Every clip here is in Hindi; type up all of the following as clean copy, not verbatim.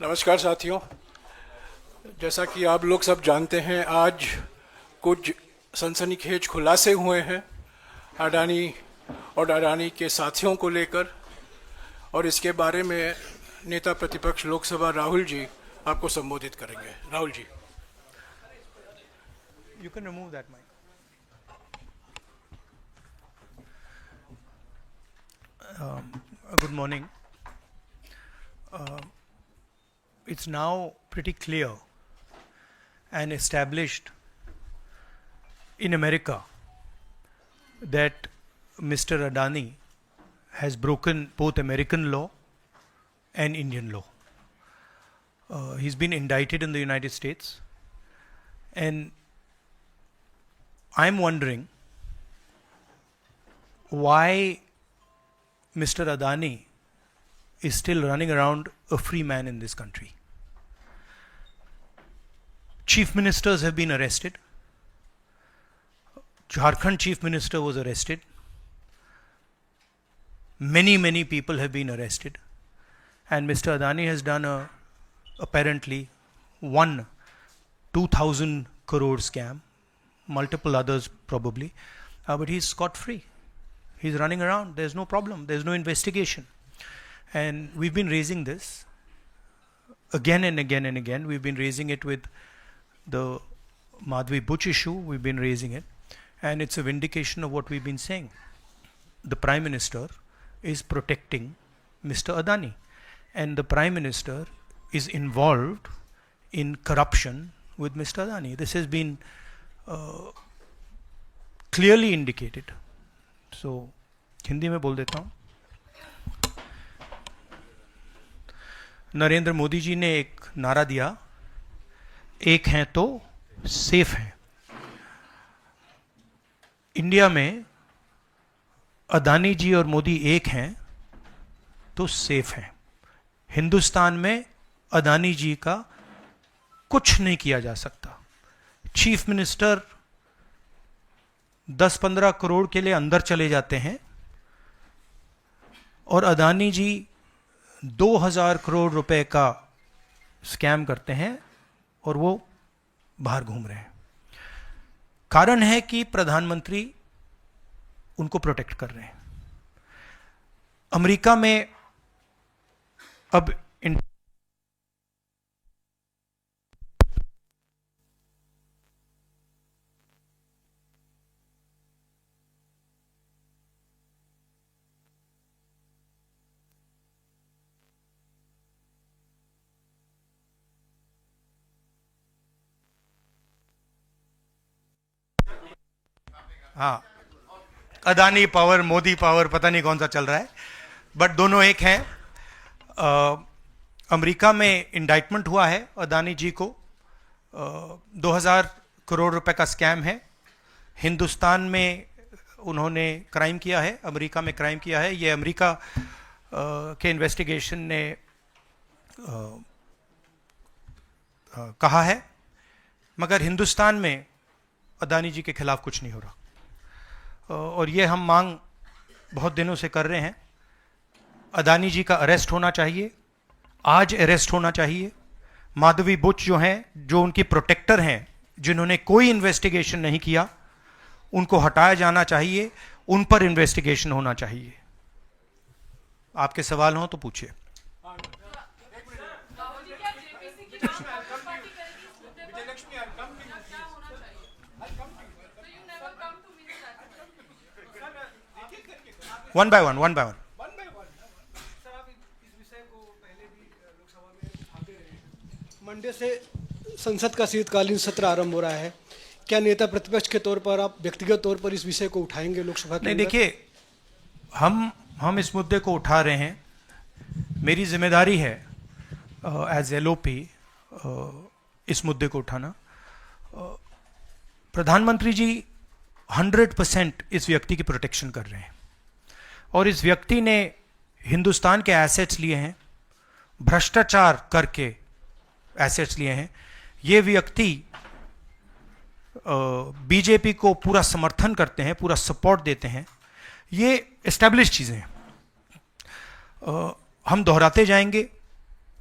नमस्कार साथियों। जैसा कि आप लोग सब जानते हैं, आज कुछ सनसनीखेज खुलासे हुए हैं अडानी और अडानी के साथियों को लेकर, और इसके बारे में नेता प्रतिपक्ष लोकसभा राहुल जी आपको संबोधित करेंगे। Rahul ji. You can remove that mic. Good morning. It's now pretty clear and established in America that Mr. Adani has broken both American law and Indian law. He's been indicted in the United States, and I'm wondering why Mr. Adani is still running around a free man in this country. Chief ministers have been arrested. Jharkhand chief minister was arrested. Many people have been arrested. And Mr. Adani has done apparently one 2,000 crore scam, multiple others probably, but he's scot-free. He's running around. There's no problem. There's no investigation. And we've been raising this again and again and again. We've been raising it with the Madhvi Buch issue. We've been raising it. And it's a vindication of what we've been saying. The Prime Minister is protecting Mr. Adani. And the Prime Minister is involved in corruption with Mr. Adani. This has been clearly indicated. So, Hindi में बोल देता हूँ। नरेंद्र मोदी जी ने एक नारा दिया, एक हैं तो सेफ हैं। इंडिया में अदानी जी और मोदी एक हैं तो सेफ हैं। हिंदुस्तान में अदानी जी का कुछ नहीं किया जा सकता। चीफ मिनिस्टर 10-15 करोड़ के लिए अंदर चले जाते हैं और अदानी जी 2000 करोड़ रुपए का स्कैम करते हैं और वो बाहर घूम रहे हैं। कारण है कि प्रधानमंत्री उनको प्रोटेक्ट कर रहे हैं। अमेरिका में अब हाँ, अदानी पावर, मोदी पावर, पता नहीं कौन सा चल रहा है, बट दोनों एक हैं। अमेरिका में इंडाइटमेंट हुआ है अदानी जी को। 2000 करोड़ रुपए का स्कैम है। हिंदुस्तान में उन्होंने क्राइम किया है, अमेरिका में क्राइम किया है। ये अमेरिका के इन्वेस्टिगेशन ने कहा है, मगर हिंदुस्तान में अदानी जी के खिलाफ कुछ नहीं हो रहा। और ये हम मांग बहुत दिनों से कर रहे हैं। अदानी जी का अरेस्ट होना चाहिए, आज अरेस्ट होना चाहिए। माधवी बुच जो हैं, जो उनकी प्रोटेक्टर हैं, जिन्होंने कोई इन्वेस्टिगेशन नहीं किया, उनको हटाया जाना चाहिए। उन पर इन्वेस्टिगेशन होना चाहिए। आपके सवाल हो तो पूछिए। One by one. सर, आप इस विषय को पहले भी लोकसभा में उठाते रहे हैं। मंडे से संसद का शीतकालीन सत्र आरंभ हो रहा है। क्या नेता प्रतिपक्ष के तौर पर आप व्यक्तिगत तौर पर इस विषय को उठाएंगे लोकसभा के? नहीं, देखिए, हम इस मुद्दे को उठा रहे हैं। मेरी जिम्मेदारी है एज एलओपी इस मुद्दे को उठाना। प्रधानमंत्री जी 100% इस व्यक्ति की प्रोटेक्शन कर रहे हैं, और इस व्यक्ति ने हिंदुस्तान के एसेट्स लिए हैं, भ्रष्टाचार करके एसेट्स लिए हैं। ये व्यक्ति बीजेपी को पूरा समर्थन करते हैं, पूरा सपोर्ट देते हैं। ये एस्टैब्लिश चीज़ें हैं। हम दोहराते जाएंगे,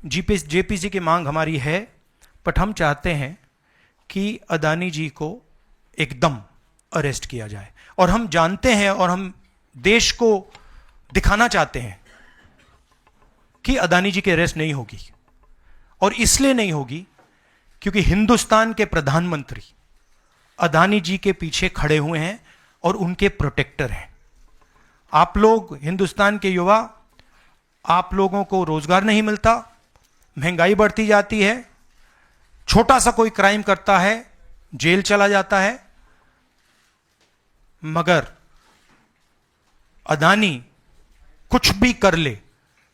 जेपीसी की मांग हमारी है, बट हम चाहते हैं कि अदानी जी को एकदम अरेस्ट किया जाए। और हम जानते हैं और हम देश को दिखाना चाहते हैं कि अदानी जी की अरेस्ट नहीं होगी, और इसलिए नहीं होगी क्योंकि हिंदुस्तान के प्रधानमंत्री अदानी जी के पीछे खड़े हुए हैं और उनके प्रोटेक्टर हैं। आप लोग हिंदुस्तान के युवा, आप लोगों को रोजगार नहीं मिलता, महंगाई बढ़ती जाती है, छोटा सा कोई क्राइम करता है जेल चला जाता है, मगर अदानी कुछ भी कर ले,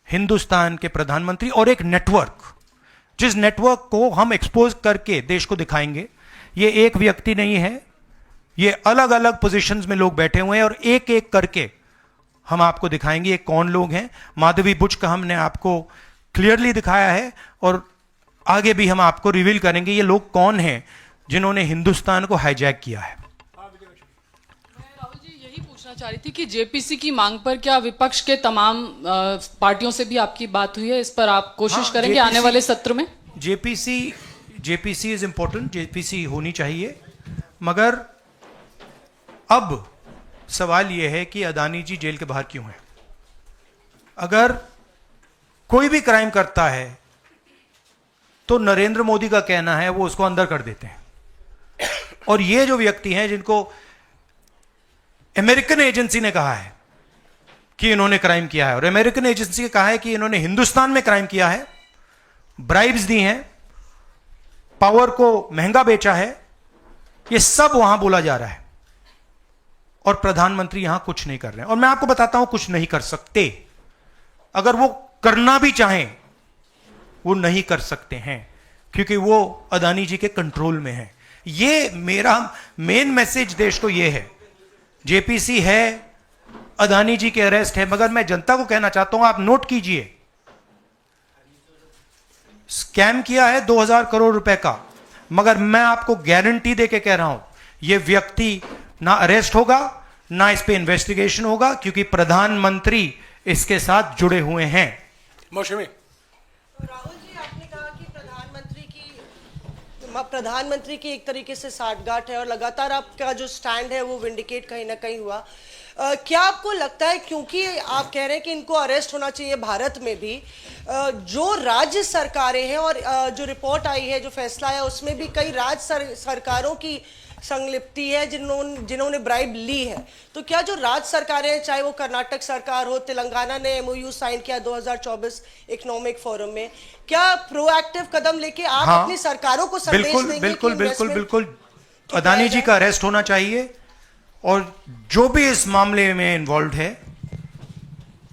हिंदुस्तान के प्रधानमंत्री और एक नेटवर्क, जिस नेटवर्क को हम एक्सपोज करके देश को दिखाएंगे, ये एक व्यक्ति नहीं है, ये अलग अलग पोजीशंस में लोग बैठे हुए हैं और एक एक करके हम आपको दिखाएंगे ये कौन लोग हैं। माधवी बुच का हमने आपको क्लियरली दिखाया है और आगे भी हम आपको रिवील करेंगे ये लोग कौन हैं जिन्होंने हिंदुस्तान को हाईजैक किया है। राहुल जी, यही पूछना चाह रही थी कि जेपीसी की मांग पर क्या विपक्ष के तमाम पार्टियों से भी आपकी बात हुई है? इस पर आप कोशिश करेंगे आने वाले सत्र में? जेपीसी इज इंपॉर्टेंट, जेपीसी होनी चाहिए, मगर अब सवाल यह है कि अदानी जी जेल के बाहर क्यों हैं? अगर कोई भी क्राइम करता है तो नरेंद्र मोदी का कहना है वो उसको अंदर कर देते हैं, और ये जो व्यक्ति हैं जिनको अमेरिकन एजेंसी ने कहा है कि इन्होंने क्राइम किया है, और अमेरिकन एजेंसी ने कहा है कि इन्होंने हिंदुस्तान में क्राइम किया है, ब्राइब्स दी हैं, पावर को महंगा बेचा है, ये सब वहां बोला जा रहा है और प्रधानमंत्री यहां कुछ नहीं कर रहे हैं। और मैं आपको बताता हूं कुछ नहीं कर सकते, अगर वो करना भी चाहें वो नहीं कर सकते हैं क्योंकि वो अदानी जी के कंट्रोल में है। ये मेरा मेन मैसेज देश को ये है, जेपीसी है, अदानी जी के अरेस्ट है, मगर मैं जनता को कहना चाहता हूं आप नोट कीजिए, स्कैम किया है 2000 करोड़ रुपए का, मगर मैं आपको गारंटी देके कह रहा हूं यह व्यक्ति ना अरेस्ट होगा ना इस पे इन्वेस्टिगेशन होगा क्योंकि प्रधानमंत्री इसके साथ जुड़े हुए हैं। मौसमी राहुल जी, आपने कहा कि प्रधानमंत्री की एक तरीके से साठगांठ है और लगातार आपका जो स्टैंड है वो विंडिकेट कहीं ना कहीं हुआ। क्या आपको लगता है, क्योंकि आप कह रहे हैं कि इनको अरेस्ट होना चाहिए भारत में भी, जो राज्य सरकारें हैं और जो रिपोर्ट आई है, जो फैसला है, उसमें भी कई राज्य सरकारों की संलिप्ति है जिन्होंने ब्राइब ली है, तो क्या जो राज्य सरकारें हैं, चाहे वो कर्नाटक सरकार हो, तेलंगाना ने एमओयू साइन किया 2024 इकोनॉमिक फोरम में, क्या प्रोएक्टिव कदम लेके आप अपनी सरकारों को संदेश देंगे? बिल्कुल अदानी जी का अरेस्ट होना चाहिए और जो भी इस मामले में इन्वॉल्व है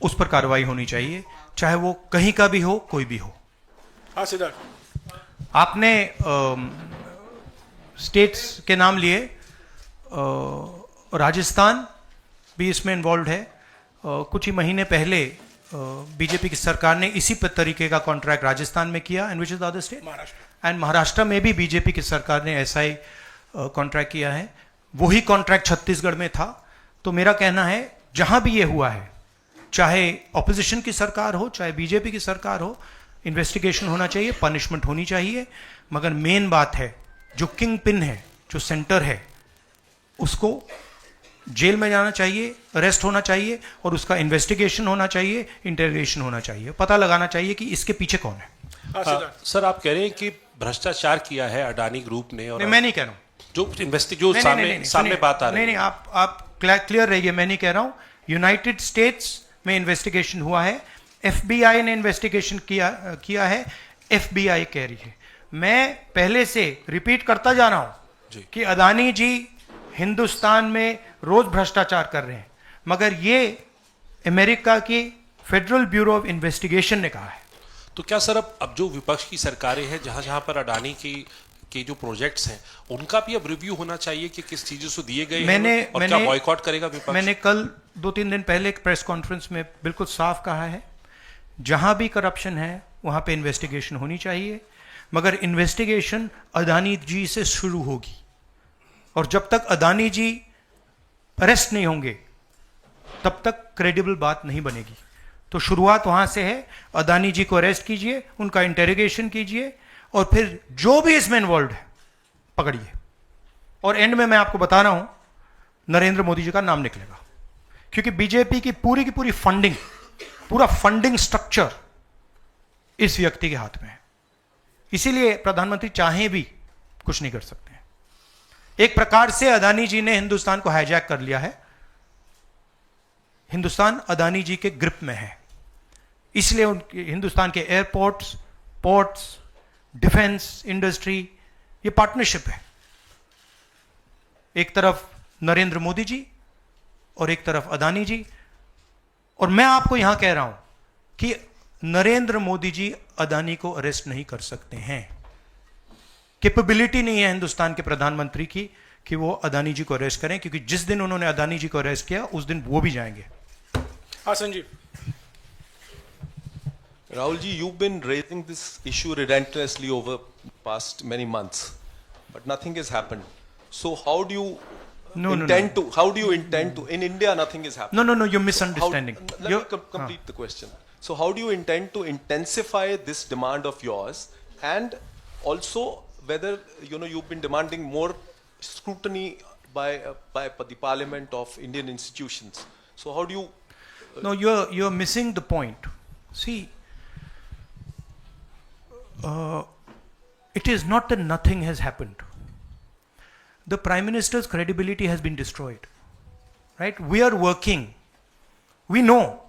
उस पर कार्रवाई होनी चाहिए, चाहे वो कहीं का भी हो, कोई भी हो। हाँ सिद्धार्थ, आपने स्टेट्स के नाम लिए, राजस्थान भी इसमें इन्वॉल्व है। कुछ ही महीने पहले बीजेपी की सरकार ने इसी तरीके का कॉन्ट्रैक्ट राजस्थान में किया, and which is the other state, Maharashtra में भी बीजेपी की सरकार ने ऐसा ही कॉन्ट्रैक्ट किया है। वही कॉन्ट्रैक्ट छत्तीसगढ़ में था। तो मेरा कहना है जहां भी ये हुआ है, चाहे ऑपोजिशन की सरकार हो चाहे बीजेपी की सरकार हो, इन्वेस्टिगेशन होना चाहिए, पनिशमेंट होनी चाहिए, मगर मेन बात है जो किंग पिन है, जो सेंटर है, उसको जेल में जाना चाहिए, अरेस्ट होना चाहिए और उसका इन्वेस्टिगेशन होना चाहिए, इंटरोगेशन होना चाहिए, पता लगाना चाहिए कि इसके पीछे कौन है। सर, आप कह रहे हैं कि भ्रष्टाचार किया है अडानी ग्रुप ने, और नहीं, मैं नहीं कह रहा हूं, जो सामने बात आ रही है। नहीं, आप क्लियर रहिए, मैं नहीं कह रहा हूं। यूनाइटेड स्टेट्स में इन्वेस्टिगेशन हुआ है, एफबीआई ने इन्वेस्टिगेशन किया है, एफबीआई कह रही है। मैं पहले से रिपीट करता जा रहा हूं कि अदानी जी हिंदुस्तान में रोज भ्रष्टाचार कर रहे हैं, मगर ये अमेरिका की फेडरल ब्यूरो ऑफ इन्वेस्टिगेशन ने कहा है। तो क्या सर अब जो विपक्ष की सरकारें हैं, जहां जहां पर अडानी के जो प्रोजेक्ट्स हैं, उनका भी अब रिव्यू होना चाहिए कि किस चीजों से दिए गए हैं और क्या बॉयकॉट करेगा विपक्ष? मैंने कल 2-3 दिन पहले एक प्रेस कॉन्फ्रेंस में बिल्कुल साफ कहा है, जहां भी करप्शन है वहां पे इन्वेस्टिगेशन होनी चाहिए, मगर इन्वेस्टिगेशन अदानी जी से शुरू होगी, और जब तक अदानी जी अरेस्ट नहीं होंगे तब तक क्रेडिबल बात नहीं बनेगी। तो शुरुआत वहां से है। अदानी जी को अरेस्ट कीजिए, उनका इंटेरोगेशन कीजिए, और फिर जो भी इसमें इन्वॉल्व है पकड़िए, और एंड में मैं आपको बता रहा हूं नरेंद्र मोदी जी का नाम निकलेगा, क्योंकि बीजेपी की पूरी फंडिंग, पूरा फंडिंग स्ट्रक्चर इस व्यक्ति के हाथ में है। इसीलिए प्रधानमंत्री चाहे भी कुछ नहीं कर सकते हैं। एक प्रकार से अदानी जी ने हिंदुस्तान को हाईजैक कर लिया है। हिंदुस्तान अदानी जी के ग्रिप में है, इसलिए उनके हिंदुस्तान के एयरपोर्ट्स, पोर्ट्स, डिफेंस इंडस्ट्री, ये पार्टनरशिप है। एक तरफ नरेंद्र मोदी जी और एक तरफ अदानी जी। और मैं आपको यहां कह रहा हूं कि नरेंद्र मोदी जी अदानी को अरेस्ट नहीं कर सकते हैं। कैपेबिलिटी नहीं है हिंदुस्तान के प्रधानमंत्री की कि वो अदानी जी को अरेस्ट करें, क्योंकि जिस दिन उन्होंने अदानी जी को अरेस्ट किया उस दिन वो भी जाएंगे। हाँ Sanjeev. Rahul ji, you've been raising this issue relentlessly over past many months, but nothing has happened. So how do you intend to? How do you intend to? In India, nothing is happening. No, you're misunderstanding. Let me complete the question. So how do you intend to intensify this demand of yours, and also whether you've been demanding more scrutiny by the Parliament of Indian institutions? So how do you? No, you're missing the point. See. It is not that nothing has happened. The Prime Minister's credibility has been destroyed. Right? We are working. We know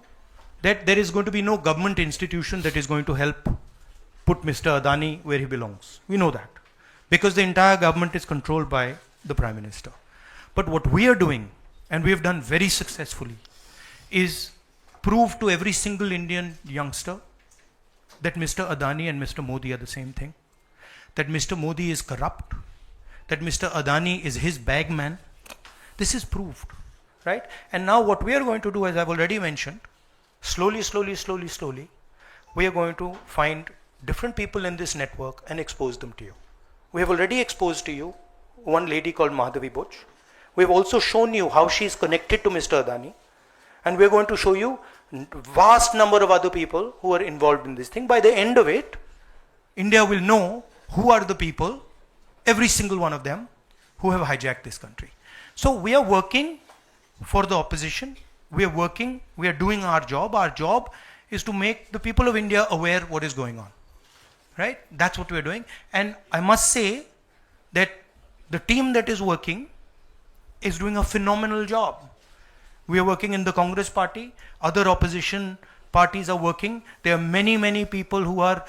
that there is going to be no government institution that is going to help put Mr. Adani where he belongs. We know that. Because the entire government is controlled by the Prime Minister. But what we are doing, and we have done very successfully, is prove to every single Indian youngster that Mr. Adani and Mr. Modi are the same thing, that Mr. Modi is corrupt, that Mr. Adani is his bag man. This is proved, right? And now what we are going to do, as I've already mentioned, slowly, we are going to find different people in this network and expose them to you. We have already exposed to you one lady called Madhavi Buch. We have also shown you how she is connected to Mr. Adani, and we are going to show you vast number of other people who are involved in this thing. By the end of it, India will know who are the people, every single one of them, who have hijacked this country. So we are working for the opposition. We are working, we are doing our job. Our job is to make the people of India aware what is going on. Right? That's what we are doing. And I must say that the team that is working is doing a phenomenal job. We are working in the Congress party. Other opposition parties are working. There are many people who are,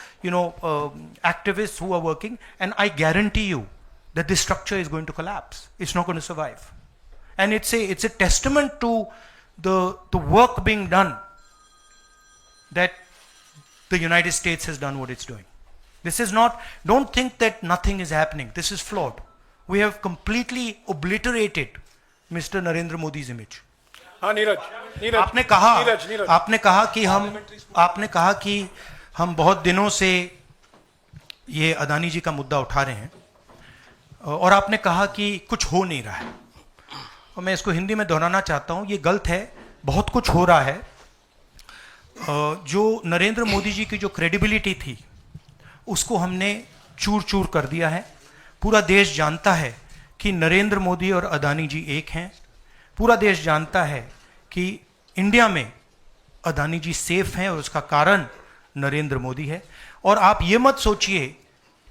activists who are working. And I guarantee you that this structure is going to collapse. It's not going to survive. And it's a testament to the work being done that the United States has done what it's doing. This is not, don't think that nothing is happening. This is flawed. We have completely obliterated Mr. Narendra Modi's image. हाँ नीरज, आपने कहा कि हम बहुत दिनों से ये अदानी जी का मुद्दा उठा रहे हैं, और आपने कहा कि कुछ हो नहीं रहा है, और मैं इसको हिंदी में दोहराना चाहता हूं, ये गलत है। बहुत कुछ हो रहा है। जो नरेंद्र मोदी जी की जो क्रेडिबिलिटी थी उसको हमने चूर चूर कर दिया है। पूरा देश जानता है कि नरेंद्र मोदी और अदानी जी एक हैं। पूरा देश जानता है कि इंडिया में अदानी जी सेफ हैं, और उसका कारण नरेंद्र मोदी है। और आप ये मत सोचिए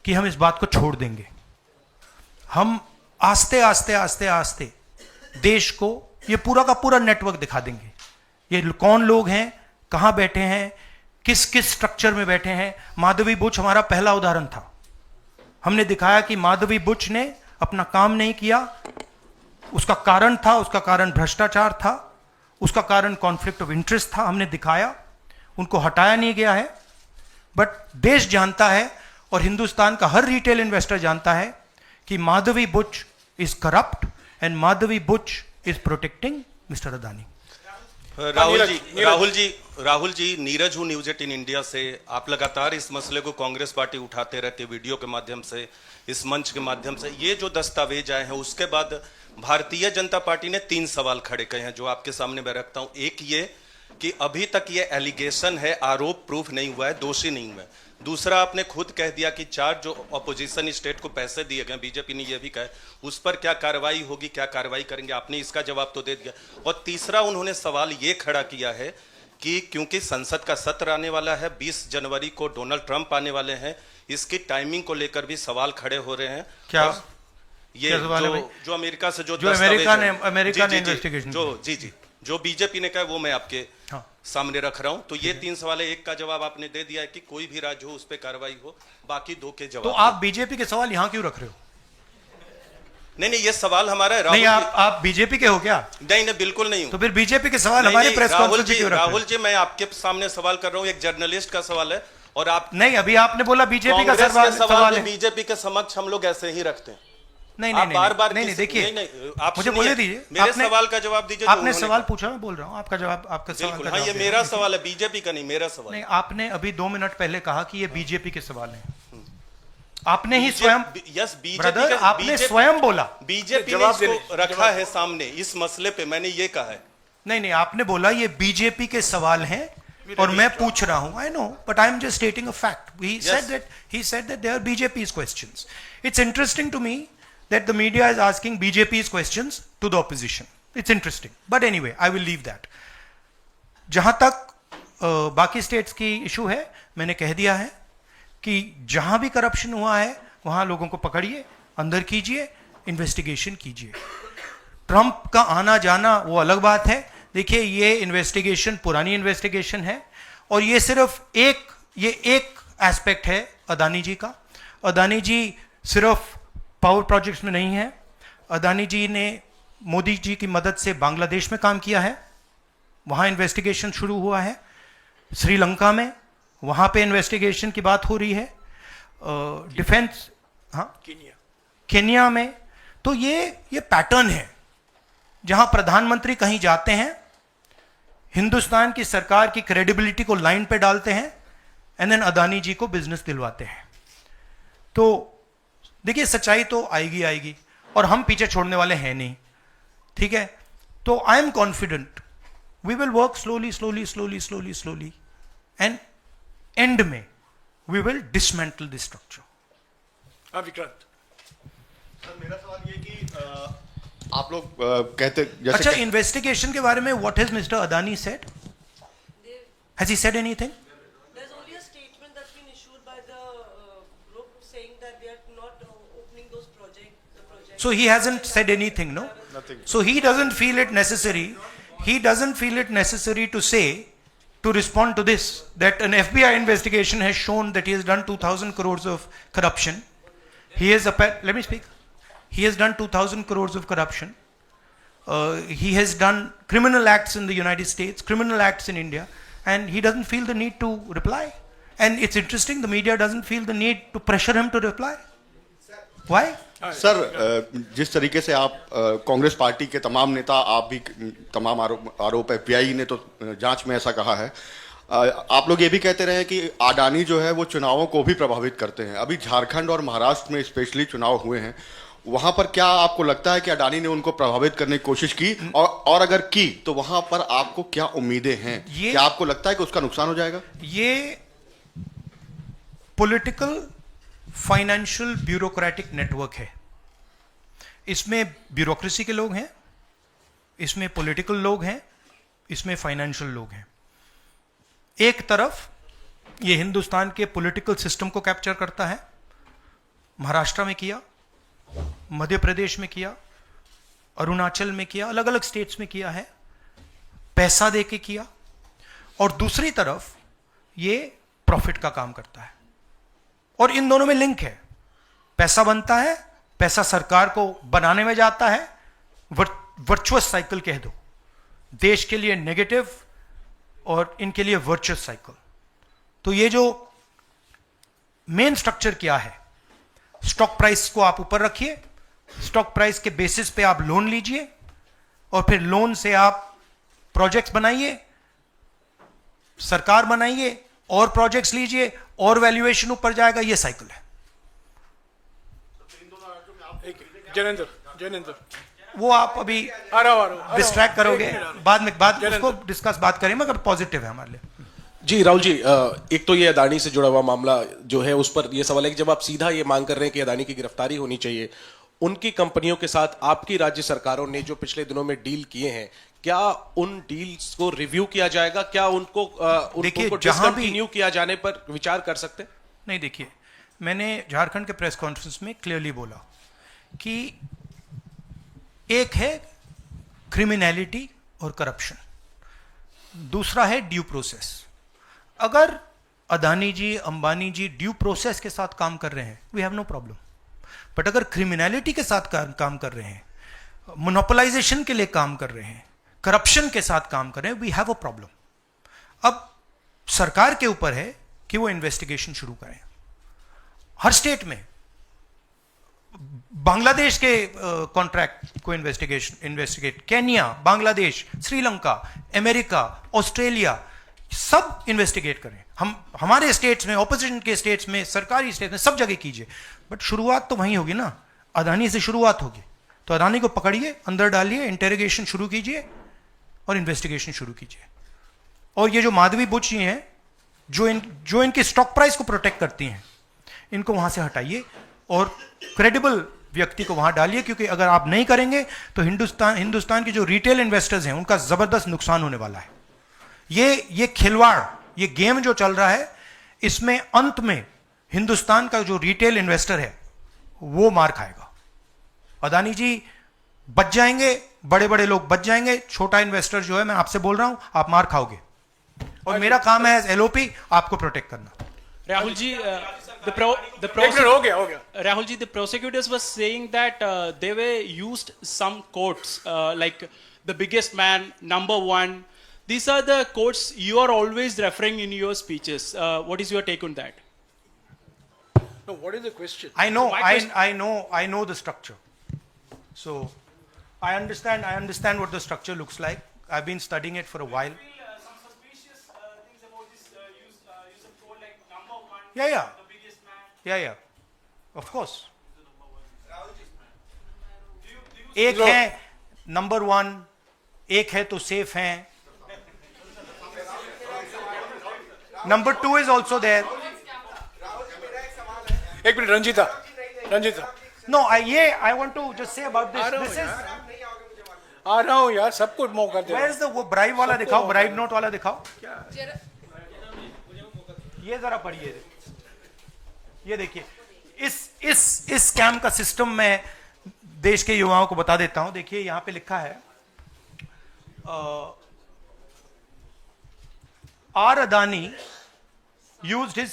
कि हम इस बात को छोड़ देंगे। हम आस्ते आस्ते देश को ये पूरा का पूरा नेटवर्क दिखा देंगे। ये कौन लोग हैं, कहां बैठे हैं, किस स्ट्रक्चर में बैठे हैं। माधवी बुच हमारा पहला उदाहरण था। हमने दिखाया कि माधवी बुच ने अपना काम नहीं किया। उसका कारण भ्रष्टाचार था, उसका कारण कॉन्फ्लिक्ट ऑफ इंटरेस्ट था। हमने दिखाया, उनको हटाया नहीं गया है। बट देश जानता है और हिंदुस्तान का हर रिटेल इन्वेस्टर जानता है कि Madhabi Buch is corrupt and Madhabi Buch is protecting mister Adani. Rahul ji, Neeraj हूं न्यूज 18 इंडिया से। आप लगातार इस मसले को कांग्रेस पार्टी उठाते रहते, वीडियो के माध्यम से, इस मंच के माध्यम से। ये जो दस्तावेज आए हैं उसके बाद भारतीय जनता पार्टी ने 3 सवाल खड़े किए हैं जो आपके सामने मैं रखता हूं। एक ये कि अभी तक ये एलिगेशन है, आरोप प्रूफ नहीं हुआ है, दोषी नहीं हुआ है। दूसरा, आपने खुद कह दिया कि 4 जो अपोजिशन स्टेट को पैसे दिए गए, बीजेपी ने यह भी कहा, उस पर क्या कार्रवाई होगी, क्या कार्रवाई करेंगे, आपने इसका जवाब तो दे दिया। और तीसरा, उन्होंने सवाल ये खड़ा किया है कि क्योंकि संसद का सत्र आने वाला है, 20 जनवरी को डोनाल्ड ट्रंप आने वाले हैं, इसकी टाइमिंग को लेकर भी सवाल खड़े हो रहे हैं। क्या ये क्या सवाल है जो अमेरिका से जो अमेरिका ने जी, इन्वेस्टिगेशन जो बीजेपी ने कहा वो मैं आपके हाँ। सामने रख रहा हूं। तो ये 3 सवाल है, एक का जवाब आपने दे दिया है कि कोई भी राज्य हो उस पर कार्रवाई हो, बाकी 2 के जवाब। तो आप बीजेपी के सवाल यहाँ क्यों रख रहे हो? नहीं, ये सवाल हमारा है। नहीं, आप बीजेपी के हो क्या? नहीं, बिल्कुल नहीं हूं। तो फिर बीजेपी के सवाल हमारे प्रेस कॉन्फ्रेंस में क्यों रख रहे हो? राहुल जी, मैं आपके सामने सवाल कर रहा हूं, एक जर्नलिस्ट का सवाल है, और आप नहीं, अभी आपने बोला बीजेपी का सवाल है। बीजेपी के समक्ष हम लोग ऐसे ही रखते हैं। नहीं, बार-बार नहीं, देखिए, आप मुझे बोलने दीजिए, मेरे सवाल का जवाब दीजिए। आपने सवाल पूछा, मैं बोल रहा हूँ आपका जवाब, आपका सवाल का हाँ, ये मेरा सवाल है, बीजेपी का नहीं, मेरा सवाल। नहीं, आपने अभी 2 मिनट पहले कहा कि ये बीजेपी के सवाल हैं। आपने ही स्वयं, ब्रदर, आपने स्वयं बोला बीजेपी ने इसको रखा है सामने इस मसले पे, मैंने ये कहा है। नहीं, आपने बोला ये बीजेपी के सवाल हैं और मैं पूछ रहा हूं। I know, but I am just stating a fact. He said that they are BJP's questions. It's interesting to me that the media is asking BJP's questions to the opposition. It's interesting. But anyway, I will leave that. जहां तक बाकी स्टेट्स की इशू है, मैंने कह दिया है कि जहां भी करप्शन हुआ है वहां लोगों को पकड़िए, अंदर कीजिए, इन्वेस्टिगेशन कीजिए। ट्रंप का आना जाना वो अलग बात है। देखिए, ये इन्वेस्टिगेशन पुरानी इन्वेस्टिगेशन है और ये सिर्फ एक एस्पेक्ट है अदानी जी का। अदानी जी सिर्फ पावर प्रोजेक्ट्स में नहीं है। अदानी जी ने मोदी जी की मदद से बांग्लादेश में काम किया है, वहां इन्वेस्टिगेशन शुरू हुआ है। श्रीलंका में, वहां पे इन्वेस्टिगेशन की बात हो रही है। डिफेंस, हाँ, केन्या में। तो ये पैटर्न है जहां प्रधानमंत्री कहीं जाते हैं, हिंदुस्तान की सरकार की क्रेडिबिलिटी को लाइन पे डालते हैं, एंड देन अदानी जी को बिजनेस दिलवाते हैं। तो देखिए, सच्चाई तो आएगी और हम पीछे छोड़ने वाले हैं नहीं, ठीक है? तो I am confident we will work slowly and end में we will dismantle this structure. Vikrant, मेरा सवाल ये कि आप लोग कहते जैसे अच्छा, इन्वेस्टिगेशन के बारे में what has mister Adani said? Has he said anything? There's only a statement that's been issued by the group saying that they are not opening those projects. So he hasn't said anything, no? Nothing. So he doesn't feel it necessary. He doesn't feel it necessary to say, to respond to this, that an FBI investigation has shown that he has done 2,000 crores of corruption. He has, let me speak. He has done 2,000 crores of corruption. He has done criminal acts in the United States, criminal acts in India, and he doesn't feel the need to reply. And it's interesting, the media doesn't feel the need to pressure him to reply. Why? Sir, जिस तरीके से आप कांग्रेस पार्टी के तमाम नेता, आप भी तमाम आरोप FBI ने तो जांच में ऐसा कहा है, आप लोग ये भी कहते रहे कि अडानी जो है वो चुनावों को भी प्रभावित करते हैं। अभी झारखंड और महाराष्ट्र में स्पेशली चुनाव हुए हैं, वहां पर क्या आपको लगता है कि अडानी ने उनको प्रभावित करने की कोशिश की, और अगर की तो वहां पर आपको क्या उम्मीदें हैं? क्या आपको लगता है कि उसका नुकसान हो जाएगा? ये पॉलिटिकल फाइनेंशियल ब्यूरोक्रेटिक नेटवर्क है। इसमें ब्यूरोक्रेसी के लोग हैं, इसमें पॉलिटिकल लोग हैं, इसमें फाइनेंशियल लोग हैं। एक तरफ ये हिंदुस्तान के पॉलिटिकल सिस्टम को कैप्चर करता है, महाराष्ट्र में किया, मध्य प्रदेश में किया, अरुणाचल में किया, अलग अलग स्टेट्स में किया है, पैसा देके किया। और दूसरी तरफ ये प्रॉफिट का काम करता है, और इन दोनों में लिंक है। पैसा बनता है, पैसा सरकार को बनाने में जाता है, वर्चुअस साइकिल कह दो, देश के लिए नेगेटिव और इनके लिए वर्चुअस साइकिल। तो ये जो मेन स्ट्रक्चर क्या है, स्टॉक प्राइस को आप ऊपर रखिए, स्टॉक प्राइस के बेसिस पे आप लोन लीजिए, और फिर लोन से आप प्रोजेक्ट्स बनाइए, सरकार बनाइए, और प्रोजेक्ट्स लीजिए, और वैल्यूएशन ऊपर जाएगा। ये साइकिल है। जैनेंद्र, वो आप अभी आ रहा हूं। डिस्ट्रैक्ट करोगे, एक मिनट। बाद में जयनंद। उसको डिस्कस बात करें, मगर पॉजिटिव है हमारे लिए। जी राहुल जी, एक तो ये अदानी से जुड़ा हुआ मामला जो है उस पर ये सवाल है कि जब आप सीधा ये मांग कर रहे हैं कि अदानी की गिरफ्तारी होनी चाहिए, उनकी कंपनियों के साथ आपकी राज्य सरकारों ने जो पिछले दिनों में डील किए हैं, क्या उन डील्स को रिव्यू किया जाएगा? क्या उनको देखिए, उनको जहां भी डिसकंटिन्यू किया जाने पर विचार कर सकते हैं? नहीं, देखिए, मैंने झारखंड के प्रेस कॉन्फ्रेंस में क्लियरली बोला कि एक है क्रिमिनैलिटी और करप्शन, दूसरा है ड्यू प्रोसेस। अगर अदानी जी, अंबानी जी ड्यू प्रोसेस के साथ काम कर रहे हैं, we have no problem. But अगर क्रिमिनैलिटी के साथ काम कर रहे हैं, मोनोपोलाइजेशन के लिए काम कर रहे हैं, करप्शन के साथ काम कर रहे हैं, वी हैव अ प्रॉब्लम। अब सरकार के ऊपर है कि वो इन्वेस्टिगेशन शुरू करें। हर स्टेट में बांग्लादेश के कॉन्ट्रैक्ट को investigate, Kenya, Bangladesh, Sri Lanka, America, Australia, सब इन्वेस्टिगेट करें। हम हमारे स्टेट्स में, ऑपोजिशन के स्टेट्स में, सरकारी स्टेट्स में, सब जगह कीजिए। बट शुरुआत तो वहीं होगी ना, अदानी से शुरुआत होगी। तो अदानी को पकड़िए, अंदर डालिए, इंटेरोगेशन शुरू कीजिए और इन्वेस्टिगेशन शुरू कीजिए। और ये जो माधवी बुच जी हैं, जो इनके स्टॉक प्राइस को प्रोटेक्ट करती हैं, इनको वहां से हटाइए और क्रेडिबल व्यक्ति को वहां डालिए, क्योंकि अगर आप नहीं करेंगे तो हिंदुस्तान के जो रिटेल इन्वेस्टर्स हैं उनका जबरदस्त नुकसान होने वाला है। ये खिलवाड़, ये गेम जो चल रहा है, इसमें अंत में हिंदुस्तान का जो रिटेल इन्वेस्टर है वो मार खाएगा। अदानी जी बच जाएंगे, बड़े बड़े लोग बच जाएंगे, छोटा इन्वेस्टर जो है, मैं आपसे बोल रहा हूं, आप मार खाओगे। और मेरा काम है एज एलओपी आपको प्रोटेक्ट करना। Rahul ji, the हो गया। Rahul ji, the prosecutors were saying that they were used some quotes like the biggest man, number one. These are the quotes you are always referring in your speeches. What is your take on that? No, what is the question? I know the structure. So I understand what the structure looks like. I've been studying it for a while. Some suspicious things about this use of quote like number one. Yeah. The biggest man. Yeah. Of course. एक है नंबर वन, एक है तो सेफ हैं, number two is also there. एक minute, Ranjeeta. No, I want to just say about this. This is, आ रहा हूं यार, सबको मौका दे। where is the वो ब्राइब वाला दिखाओ, ब्राइब नोट वाला दिखाओ। ये जरा पढ़िए, ये देखिए, इस स्कैम का सिस्टम में देश के युवाओं को बता देता हूं। देखिए, यहां पे लिखा है R Adani used his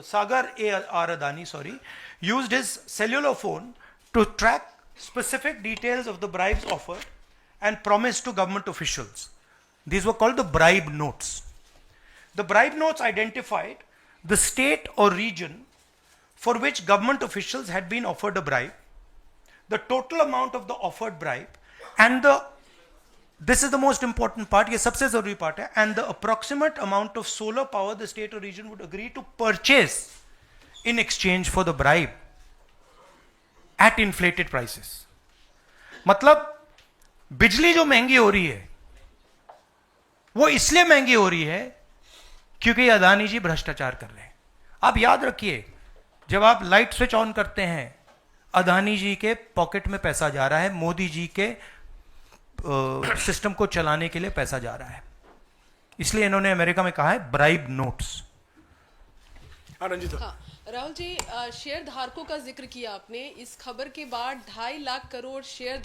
Sagar R. Adani, used his cellular phone to track specific details of the bribes offered and promised to government officials. These were called the bribe notes. The bribe notes identified the state or region for which government officials had been offered a bribe, the total amount of the offered bribe, and this is the most important part, ये सबसे जरूरी part है, and the approximate amount of solar power the state or region would agree to purchase in exchange for the bribe at inflated prices. मतलब बिजली जो महंगी हो रही है वो इसलिए महंगी हो रही है क्योंकि अदानी जी भ्रष्टाचार कर रहे हैं। आप याद रखिए, जब आप लाइट स्विच ऑन करते हैं, अदानी जी के पॉकेट में पैसा जा रहा है, मोदी जी के सिस्टम को चलाने के लिए पैसा जा रहा है। इसलिए इन्होंने अमेरिका में कहा है bribe notes. Rahul ji, share धारकों का जिक्र किया आपने। इस खबर के बाद 2.5 लाख करोड़ शेयर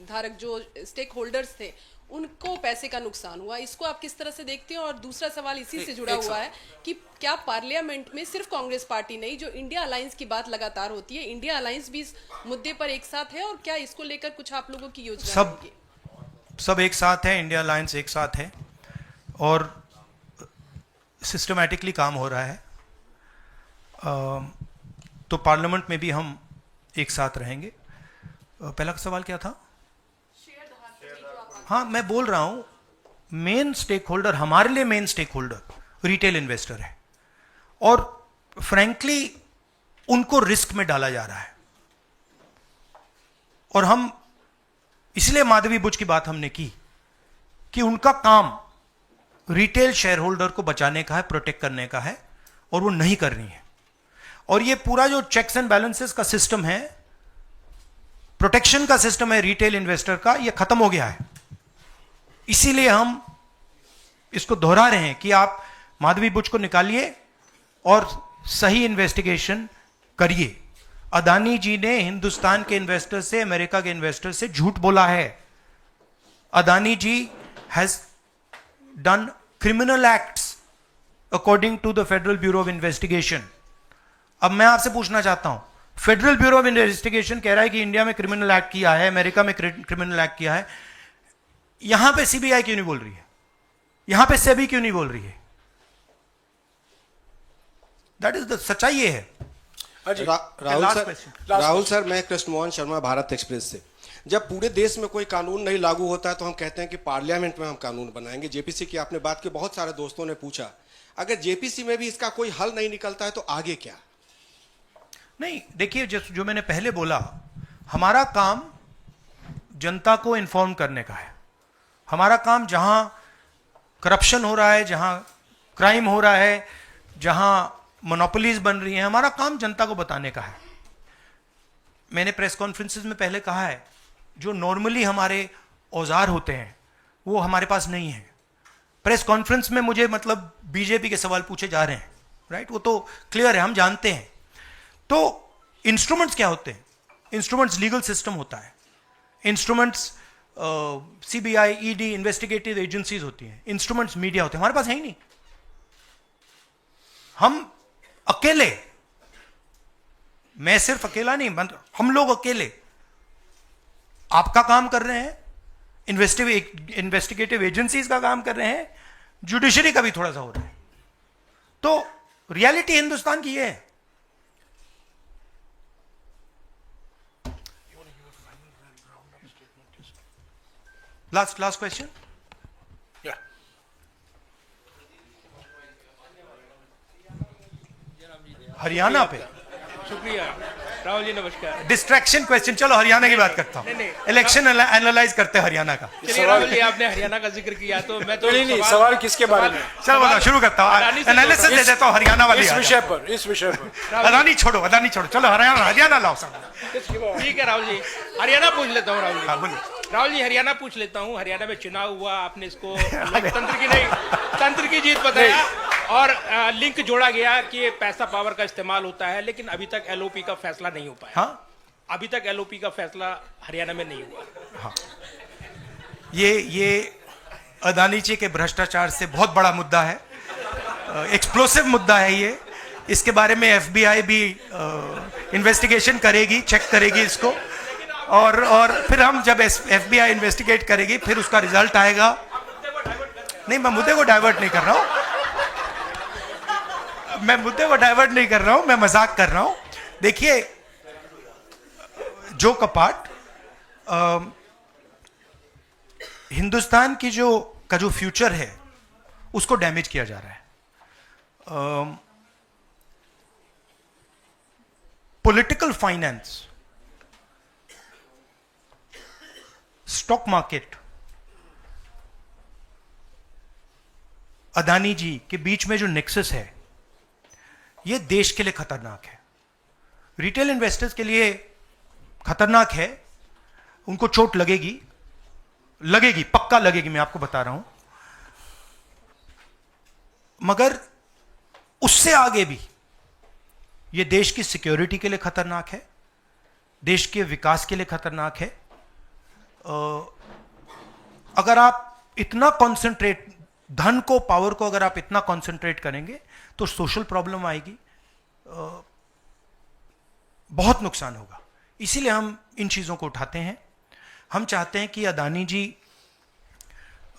धारक जो स्टेक होल्डर्स थे, उनको पैसे का नुकसान हुआ। इसको आप किस तरह से देखते हैं? और दूसरा सवाल इसी से जुड़ा हुआ है कि क्या पार्लियामेंट में सिर्फ कांग्रेस पार्टी नहीं, जो इंडिया अलायंस की बात लगातार होती है, इंडिया अलायंस भी इस मुद्दे पर एक साथ है? और क्या इसको लेकर कुछ आप लोगों की योजना होगी? सब एक साथ है, इंडिया अलायंस एक साथ है और सिस्टमैटिकली काम हो रहा है। तो पार्लियामेंट में भी हम एक साथ रहेंगे। पहला सवाल क्या था? हाँ, मैं बोल रहा हूं, मेन स्टेक होल्डर, हमारे लिए main stakeholder retail investor है और फ्रैंकली उनको रिस्क में डाला जा रहा है। और हम इसलिए माधवी बुच की बात हमने की कि उनका काम रिटेल शेयर होल्डर को बचाने का है, प्रोटेक्ट करने का है, और वो नहीं कर रही है। और ये पूरा जो चेक्स एंड बैलेंसेस का सिस्टम है, प्रोटेक्शन का सिस्टम है रिटेल इन्वेस्टर का, ये खत्म हो गया है। इसीलिए हम इसको दोहरा रहे हैं कि आप माधवी बुच को निकालिए और सही इन्वेस्टिगेशन करिए। अदानी जी ने हिंदुस्तान के इन्वेस्टर से, अमेरिका के इन्वेस्टर से झूठ बोला है। Adani ji has done criminal acts according to the Federal Bureau of Investigation. अब मैं आपसे पूछना चाहता हूं, फेडरल ब्यूरो ऑफ इन्वेस्टिगेशन कह रहा है कि इंडिया में क्रिमिनल एक्ट किया है, अमेरिका में क्रिमिनल एक्ट किया है, यहां पे सीबीआई क्यों नहीं बोल रही है? यहां पे सेबी क्यों नहीं बोल रही है? दैट इज द सच्चाई ये है। राहुल सर, मैं कृष्णमोहन शर्मा, भारत एक्सप्रेस से। जब पूरे देश में कोई कानून नहीं लागू होता है तो हम कहते हैं कि पार्लियामेंट में हम कानून बनाएंगे। जेपीसी की आपने बात की, बहुत सारे दोस्तों ने पूछा, अगर जेपीसी में भी इसका कोई हल नहीं निकलता है तो आगे क्या? नहीं, देखिए, जो मैंने पहले बोला, हमारा काम जनता को इन्फॉर्म करने का है। हमारा काम जहां करप्शन हो रहा है, जहां क्राइम हो रहा है, जहां मोनोपोलीज बन रही हैं, हमारा काम जनता को बताने का है। मैंने प्रेस कॉन्फ्रेंसेस में पहले कहा है, जो नॉर्मली हमारे औजार होते हैं वो हमारे पास नहीं है। प्रेस कॉन्फ्रेंस में मुझे मतलब बीजेपी के सवाल पूछे जा रहे हैं, राइट? वो तो क्लियर है, हम जानते हैं। तो इंस्ट्रूमेंट्स क्या होते हैं? इंस्ट्रूमेंट्स लीगल सिस्टम होता है, instruments CBI, ED, investigative agencies होती हैं, इंस्ट्रूमेंट्स मीडिया होते हैं। हमारे पास है ही नहीं। हम अकेले, मैं सिर्फ अकेला नहीं, हम लोग अकेले आपका काम कर रहे हैं, इन्वेस्टिगेटिव एजेंसीज का काम कर रहे हैं, जुडिशरी का भी थोड़ा सा हो रहा है। तो रियलिटी हिंदुस्तान की ये है। Last question. हरियाणा पे शुक्रिया राहुल जी, नमस्कार। डिस्ट्रैक्शन क्वेश्चन, चलो हरियाणा की बात करता हूं। इलेक्शन एनालाइज करते हैं हरियाणा का। चलिए राहुल जी, आपने हरियाणा का जिक्र किया तो मैं तो नहीं, सवाल किसके बारे में? चलो बताओ, शुरू करता हूं, एनालिसिस दे देता हूं हरियाणा वाली। इस विषय पर अदानी छोड़ो, चलो हरियाणा लाओ सब। ठीक है राहुल जी, हरियाणा पूछ लेता हूँ। राहुल जी, हाँ, बोलिए। राहुल जी, हरियाणा पूछ लेता हूँ। हरियाणा में चुनाव हुआ, आपने इसको तंत्र की नहीं, तंत्र की जीत बताया और लिंक जोड़ा गया कि पैसा पावर का इस्तेमाल होता है, लेकिन अभी तक एलओपी का फैसला नहीं हो पाया। हाँ? अभी तक एलओपी का फैसला हरियाणा में नहीं हुआ। हाँ। ये अदानी जी के भ्रष्टाचार से बहुत बड़ा मुद्दा है, एक्सप्लोसिव मुद्दा है ये। इसके बारे में एफबीआई भी इन्वेस्टिगेशन करेगी, चेक करेगी इसको, और फिर हम जब एफबीआई इन्वेस्टिगेट करेगी फिर उसका रिजल्ट आएगा। नहीं, मैं मुद्दे को डाइवर्ट नहीं कर रहा हूं, मैं मजाक कर रहा हूं। देखिए, जो कपाट हिंदुस्तान की का जो फ्यूचर है उसको डैमेज किया जा रहा है। Political finance, stock market, Adani ji के बीच में जो नेक्सस है, यह देश के लिए खतरनाक है, रिटेल इन्वेस्टर्स के लिए खतरनाक है। उनको चोट लगेगी, पक्का लगेगी, मैं आपको बता रहा हूं। मगर उससे आगे भी यह देश की सिक्योरिटी के लिए खतरनाक है, देश के विकास के लिए खतरनाक है। अगर आप इतना कॉन्सेंट्रेट, धन को, पावर को अगर आप इतना कॉन्सेंट्रेट करेंगे तो सोशल प्रॉब्लम आएगी, बहुत नुकसान होगा। इसीलिए हम इन चीज़ों को उठाते हैं। हम चाहते हैं कि अदानी जी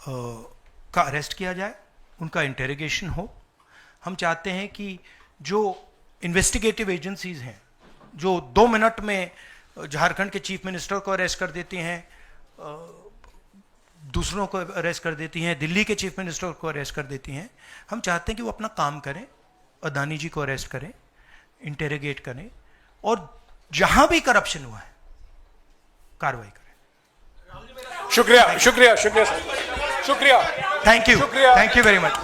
का अरेस्ट किया जाए, उनका इंटेरोगेशन हो। हम चाहते हैं कि जो इन्वेस्टिगेटिव एजेंसीज हैं, जो 2 मिनट में झारखंड के चीफ मिनिस्टर को अरेस्ट कर देती हैं, दूसरों को अरेस्ट कर देती हैं, दिल्ली के चीफ मिनिस्टर को अरेस्ट कर देती हैं, हम चाहते हैं कि वो अपना काम करें, अदानी जी को अरेस्ट करें, इंटेरोगेट करें, और जहां भी करप्शन हुआ है कार्रवाई करें। शुक्रिया शुक्रिया शुक्रिया सर, शुक्रिया Thank you. शुक्रिया। Thank you very much.